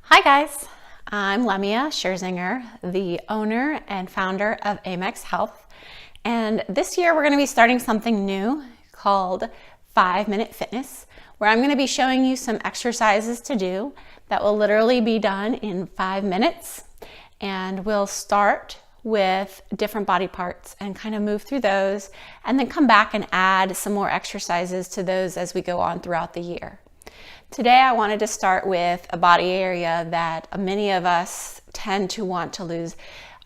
Hi guys, I'm Lemia Scherzinger, the owner and founder of Amex Health. And this year we're going to be starting something new called 5-Minute Fitness, where I'm going to be showing you some exercises to do that will literally be done in 5 minutes. And we'll start with different body parts and kind of move through those and then come back and add some more exercises to those as we go on throughout the year. Today I wanted to start with a body area that many of us tend to want to lose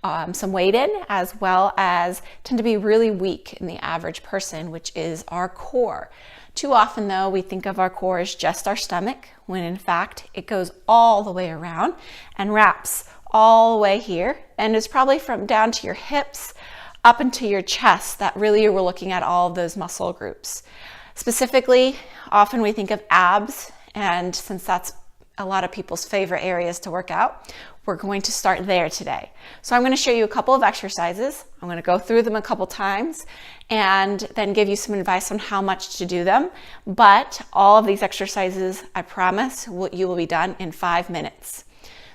some weight in, as well as tend to be really weak in the average person, which is our core. Too often though, we think of our core as just our stomach, when in fact it goes all the way around and wraps all the way here, and is probably from down to your hips up into your chest that really we're looking at all of those muscle groups. Specifically, often we think of abs, and since that's a lot of people's favorite areas to work out, we're going to start there today. So I'm going to show you a couple of exercises. I'm going to go through them a couple times and then give you some advice on how much to do them. But all of these exercises, I promise, you will be done in 5 minutes.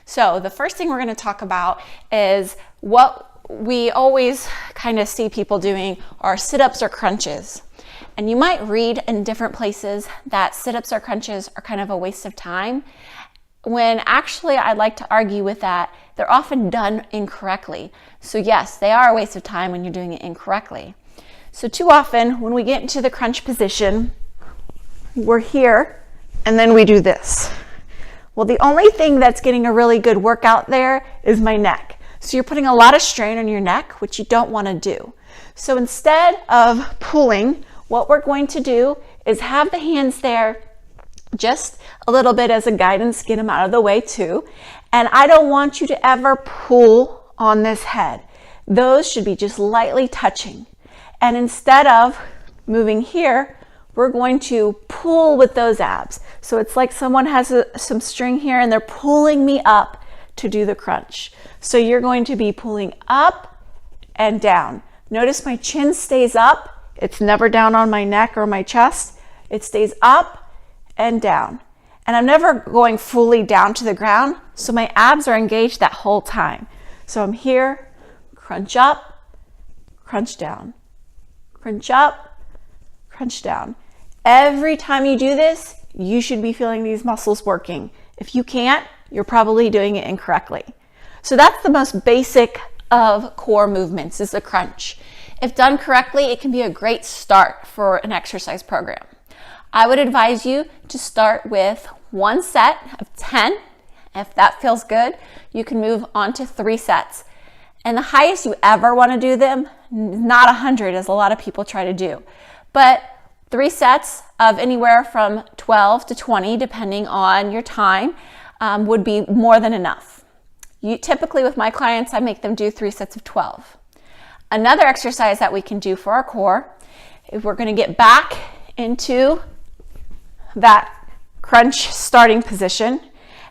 So the first thing we're going to talk about is what we always kind of see people doing are sit-ups or crunches. And you might read in different places that sit-ups or crunches are kind of a waste of time, when actually I'd like to argue with that. They're often done incorrectly. So yes, they are a waste of time when you're doing it incorrectly. So too often when we get into the crunch position, we're here and then we do this. Well, the only thing that's getting a really good workout there is my neck. So you're putting a lot of strain on your neck, which you don't want to do. So instead of pulling, what we're going to do is have the hands there just a little bit as a guidance, get them out of the way too. And I don't want you to ever pull on this head. Those should be just lightly touching. And instead of moving here, we're going to pull with those abs. So it's like someone has some string here and they're pulling me up to do the crunch. So you're going to be pulling up and down. Notice my chin stays up. It's never down on my neck or my chest. It stays up and down. And I'm never going fully down to the ground, so my abs are engaged that whole time. So I'm here, crunch up, crunch down, crunch up, crunch down. Every time you do this, you should be feeling these muscles working. If you can't, you're probably doing it incorrectly. So that's the most basic of core movements, is the crunch. If done correctly, it can be a great start for an exercise program. I would advise you to start with 1 set of 10. If that feels good, you can move on to 3 sets. And the highest you ever want to do them, not 100 as a lot of people try to do, but 3 sets of anywhere from 12 to 20, depending on your time, would be more than enough. Typically with my clients, I make them do 3 sets of 12. Another exercise that we can do for our core, if we're going to get back into that crunch starting position,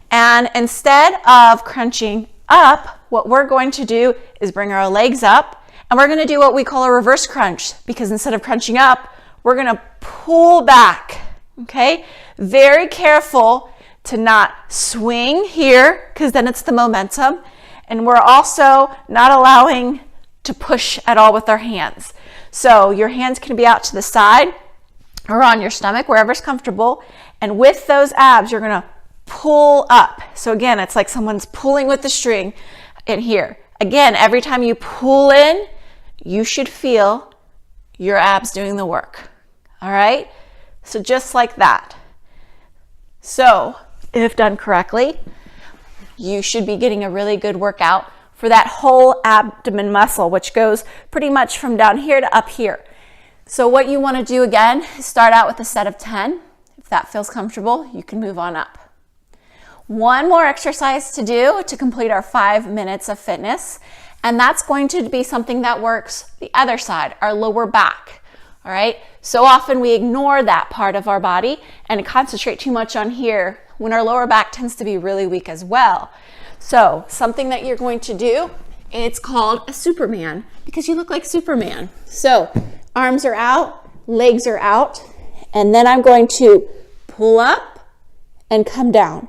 and instead of crunching up, what we're going to do is bring our legs up, and we're going to do what we call a reverse crunch, because instead of crunching up, we're going to pull back. Okay? Very careful to not swing here, because then it's the momentum, and we're also not allowing to push at all with our hands. So your hands can be out to the side or on your stomach, wherever's comfortable. And with those abs, you're gonna pull up. So again, it's like someone's pulling with the string in here. Again, every time you pull in, you should feel your abs doing the work. All right? So just like that. So if done correctly, you should be getting a really good workout for that whole abdomen muscle, which goes pretty much from down here to up here. So what you want to do again is start out with a set of 10. If that feels comfortable, you can move on up. One more exercise to do to complete our 5 minutes of fitness, and that's going to be something that works the other side, our lower back. All right? So often we ignore that part of our body and concentrate too much on here when our lower back tends to be really weak as well. So something that you're going to do, it's called a Superman, because you look like Superman. So arms are out, legs are out, and then I'm going to pull up and come down,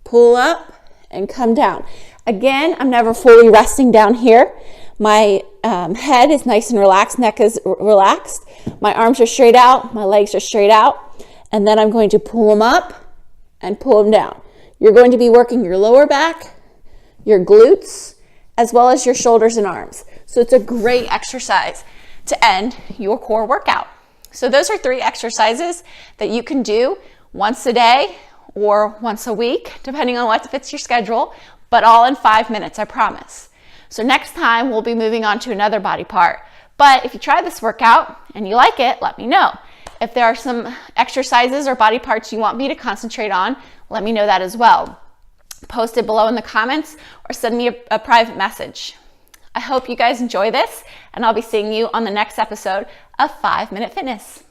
pull up and come down. Again, I'm never fully resting down here. My head is nice and relaxed, neck is relaxed. My arms are straight out, my legs are straight out. And then I'm going to pull them up and pull them down. You're going to be working your lower back, your glutes, as well as your shoulders and arms. So it's a great exercise to end your core workout. So those are 3 exercises that you can do once a day or once a week, depending on what fits your schedule, but all in 5 minutes, I promise. So next time we'll be moving on to another body part. But if you try this workout and you like it, let me know. If there are some exercises or body parts you want me to concentrate on, let me know that as well. Post it below in the comments or send me a private message. I hope you guys enjoy this, and I'll be seeing you on the next episode of 5 Minute Fitness.